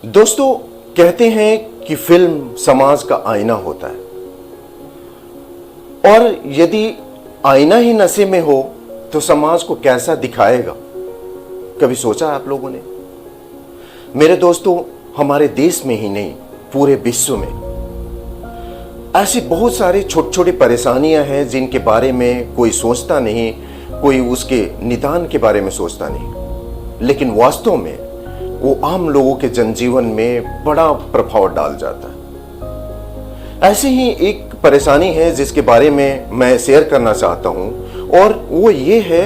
दोस्तों, कहते हैं कि फिल्म समाज का आईना होता है और यदि आईना ही नशे में हो तो समाज को कैसा दिखाएगा। कभी सोचा आप लोगों ने? मेरे दोस्तों, हमारे देश में ही नहीं पूरे विश्व में ऐसी बहुत सारी छोटी छोटी परेशानियां हैं जिनके बारे में कोई सोचता नहीं, कोई उसके निदान के बारे में सोचता नहीं, लेकिन वास्तव में वो आम लोगों के जनजीवन में बड़ा प्रभाव डाल जाता है। ऐसी ही एक परेशानी है जिसके बारे में मैं शेयर करना चाहता हूं, और वो ये है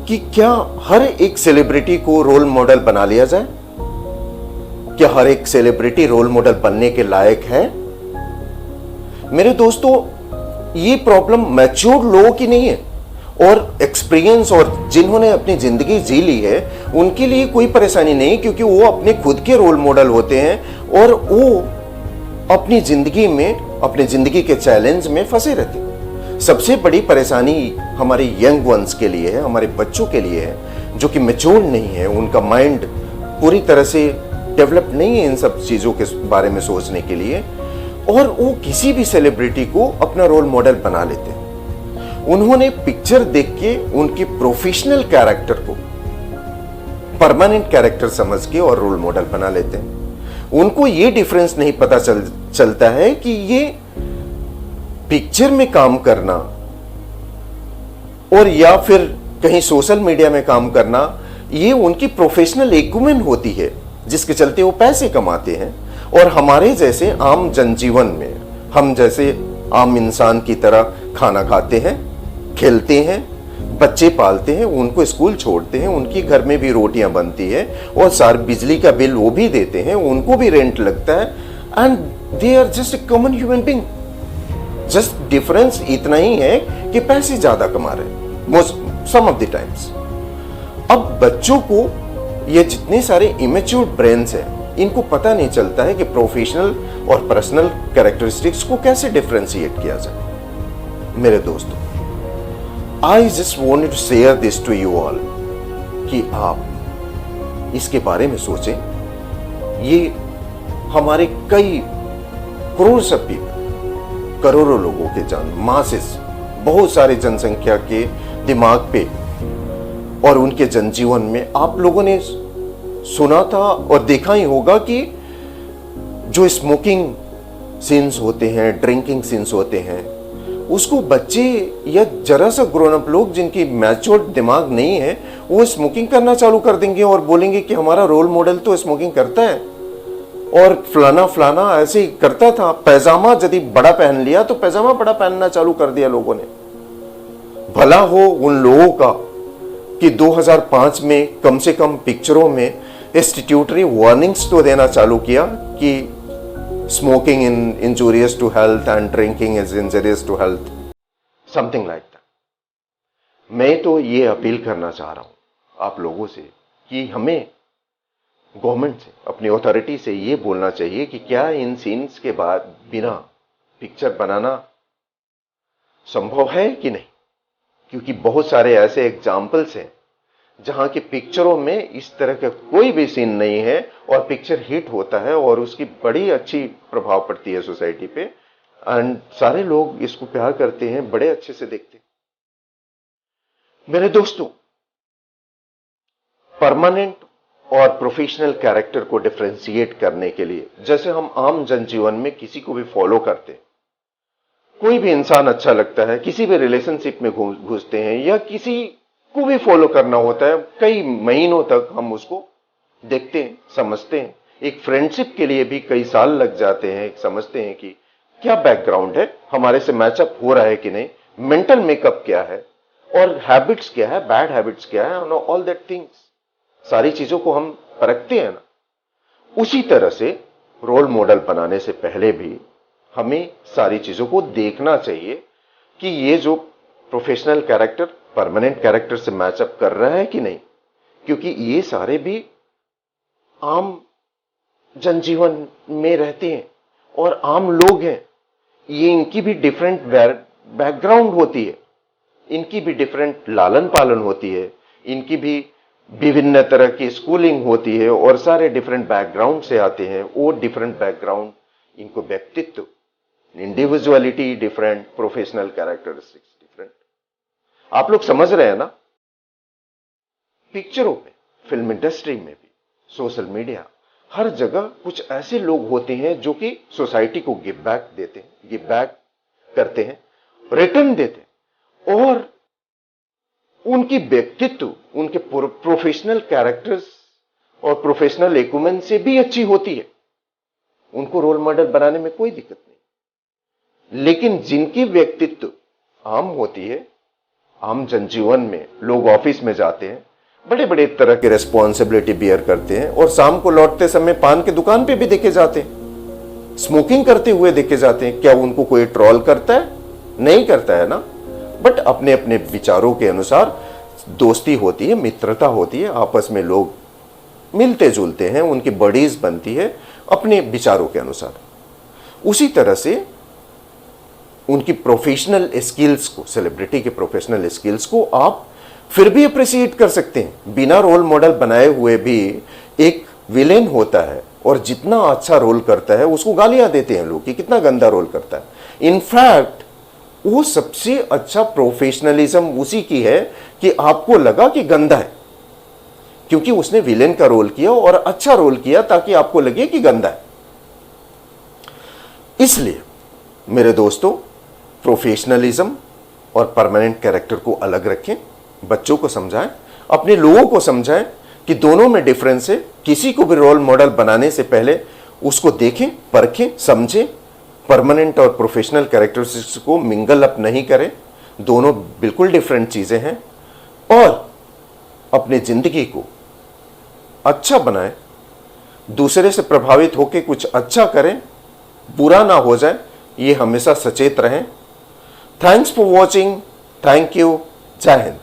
कि क्या हर एक सेलिब्रिटी को रोल मॉडल बना लिया जाए? क्या हर एक सेलिब्रिटी रोल मॉडल बनने के लायक है? मेरे दोस्तों, ये प्रॉब्लम मैच्योर लोगों की नहीं है, और एक्सपीरियंस और जिन्होंने अपनी जिंदगी जी ली है उनके लिए कोई परेशानी नहीं, क्योंकि वो अपने खुद के रोल मॉडल होते हैं और वो अपनी जिंदगी में, अपने जिंदगी के चैलेंज में फंसे रहते हैं। सबसे बड़ी परेशानी हमारे यंग वंस के लिए है, हमारे बच्चों के लिए है, जो कि मैच्योर नहीं है, उनका माइंड पूरी तरह से डेवलप नहीं है इन सब चीजों के बारे में सोचने के लिए, और वो किसी भी सेलिब्रिटी को अपना रोल मॉडल बना लेते हैं। उन्होंने पिक्चर देख के उनकी प्रोफेशनल कैरेक्टर को परमानेंट कैरेक्टर समझ के और रोल मॉडल बना लेते हैं। उनको ये डिफरेंस नहीं पता चलता है कि ये पिक्चर में काम करना और या फिर कहीं सोशल मीडिया में काम करना, ये उनकी प्रोफेशनल एक्यूमेन होती है जिसके चलते वो पैसे कमाते हैं। और हमारे जैसे आम जनजीवन में हम जैसे आम इंसान की तरह खाना खाते हैं, खेलते हैं, बच्चे पालते हैं, उनको स्कूल छोड़ते हैं, उनकी घर में भी रोटियां बनती है और सार बिजली का बिल वो भी देते हैं, उनको भी रेंट लगता है, and they are just a common human being. Just difference इतना ही है कि पैसे ज्यादा कमा रहे हैं most some of the times. अब बच्चों को ये जितने सारे इमेच्योर ब्रेन्स हैं, इनको पता नहीं चलता है कि प्रोफेशनल और पर्सनल कैरेक्टरिस्टिक्स को कैसे डिफरेंशिएट किया जाए। मेरे दोस्तों, I just wanted to share this to you all कि आप इसके बारे में सोचें। ये हमारे कई करोड़ सब पीपल, करोड़ों लोगों के मासेस, बहुत सारे जनसंख्या के दिमाग पे और उनके जनजीवन में आप लोगों ने सुना था और देखा ही होगा कि जो स्मोकिंग सीन्स होते हैं, ड्रिंकिंग सीन्स होते हैं, उसको बच्चे या जरा सा ग्रोन अप लोग जिनकी मैच्योर दिमाग नहीं है, वो स्मोकिंग करना चालू कर देंगे और बोलेंगे कि हमारा रोल मॉडल तो स्मोकिंग करता है और फलाना फलाना ऐसे ही करता था। पैजामा यदि बड़ा पहन लिया तो पैजामा बड़ा पहनना चालू कर दिया लोगों ने। भला हो उन लोगों का कि 2005 में कम से कम पिक्चरों में स्टैट्यूटरी वार्निंग्स तो देना चालू किया कि smoking is injurious to health and drinking is injurious to health, something like that. मैं तो ये अपील करना चाह रहा हूं आप लोगों से कि हमें गवर्नमेंट से, अपनी अथॉरिटी से ये बोलना चाहिए कि क्या इन सीन्स के बाद बिना पिक्चर बनाना संभव है कि नहीं, क्योंकि बहुत सारे ऐसे एग्जाम्पल्स हैं जहां की पिक्चरों में इस तरह का कोई भी सीन नहीं है और पिक्चर हिट होता है और उसकी बड़ी अच्छी प्रभाव पड़ती है सोसाइटी पे, एंड सारे लोग इसको प्यार करते हैं, बड़े अच्छे से देखते हैं। मेरे दोस्तों, परमानेंट और प्रोफेशनल कैरेक्टर को डिफरेंशिएट करने के लिए, जैसे हम आम जनजीवन में किसी को भी फॉलो करते हैं, कोई भी इंसान अच्छा लगता है, किसी भी रिलेशनशिप में घुसते हैं या किसी को भी फॉलो करना होता है, कई महीनों तक हम उसको देखते हैं, समझते हैं। एक फ्रेंडशिप के लिए भी कई साल लग जाते हैं, समझते हैं कि क्या बैकग्राउंड है, हमारे से मैचअप हो रहा है कि नहीं, मेंटल मेकअप क्या है और हैबिट्स क्या है, बैड हैबिट्स क्या है, ऑल दैट थिंग्स, सारी चीजों को हम परखते हैं ना। उसी तरह से रोल मॉडल बनाने से पहले भी हमें सारी चीजों को देखना चाहिए कि ये जो प्रोफेशनल कैरेक्टर परमानेंट कैरेक्टर से मैचअप कर रहा है कि नहीं, क्योंकि ये सारे भी आम जनजीवन में रहते हैं और आम लोग हैं। ये इनकी भी डिफरेंट बैकग्राउंड होती है, इनकी भी डिफरेंट लालन पालन होती है, इनकी भी विभिन्न तरह की स्कूलिंग होती है और सारे डिफरेंट बैकग्राउंड से आते हैं। वो डिफरेंट बैकग्राउंड इनको व्यक्तित्व, individuality different, professional characteristics different. आप लोग समझ रहे हैं ना? पिक्चरों में, फिल्म इंडस्ट्री में भी, सोशल मीडिया, हर जगह कुछ ऐसे लोग होते हैं जो कि सोसाइटी को गिव बैक देते हैं, गिव बैक करते हैं, रिटर्न देते हैं, और उनकी व्यक्तित्व उनके प्रोफेशनल कैरेक्टर्स और प्रोफेशनल एक्यूमेन से भी अच्छी होती है। उनको रोल मॉडल बनाने में कोई दिक्कत नहीं। लेकिन जिनकी व्यक्तित्व आम होती है, आम जनजीवन में लोग ऑफिस में जाते हैं, बड़े बड़े तरह के रेस्पॉन्सिबिलिटी बियर करते हैं और शाम को लौटते समय पान की दुकान पे भी देखे जाते हैं, स्मोकिंग करते हुए देखे जाते हैं। क्या उनको कोई ट्रोल करता है? नहीं करता है ना। बट अपने अपने विचारों के अनुसार दोस्ती होती है, मित्रता होती है, आपस में लोग मिलते जुलते हैं, उनकी बडीज बनती है अपने विचारों के अनुसार। उसी तरह से उनकी प्रोफेशनल स्किल्स को, सेलिब्रिटी के प्रोफेशनल स्किल्स को आप फिर भी अप्रिशिएट कर सकते हैं। बिना रोल मॉडल बनाए हुए भी एक विलेन होता है और जितना अच्छा रोल करता है उसको गालियां देते हैं लोग कि कितना गंदा रोल करता है। इनफैक्ट वो सबसे अच्छा प्रोफेशनलिज्म उसी की है कि आपको लगा कि गंदा है, क्योंकि उसने विलेन का रोल किया और अच्छा रोल किया ताकि आपको लगे कि गंदा है। इसलिए मेरे दोस्तों, प्रोफेशनलिज्म और परमानेंट कैरेक्टर को अलग रखें, बच्चों को समझाएं, अपने लोगों को समझाएं कि दोनों में डिफरेंस है। किसी को भी रोल मॉडल बनाने से पहले उसको देखें, परखें, समझें। परमानेंट और प्रोफेशनल कैरेक्टरिस्टिक्स को मिंगल अप नहीं करें, दोनों बिल्कुल डिफरेंट चीजें हैं। और अपनी जिंदगी को अच्छा बनाएं, दूसरे से प्रभावित होकर कुछ अच्छा करें, बुरा ना हो जाए, ये हमेशा सचेत रहें। Thanks for watching. Thank you. जय हिंद।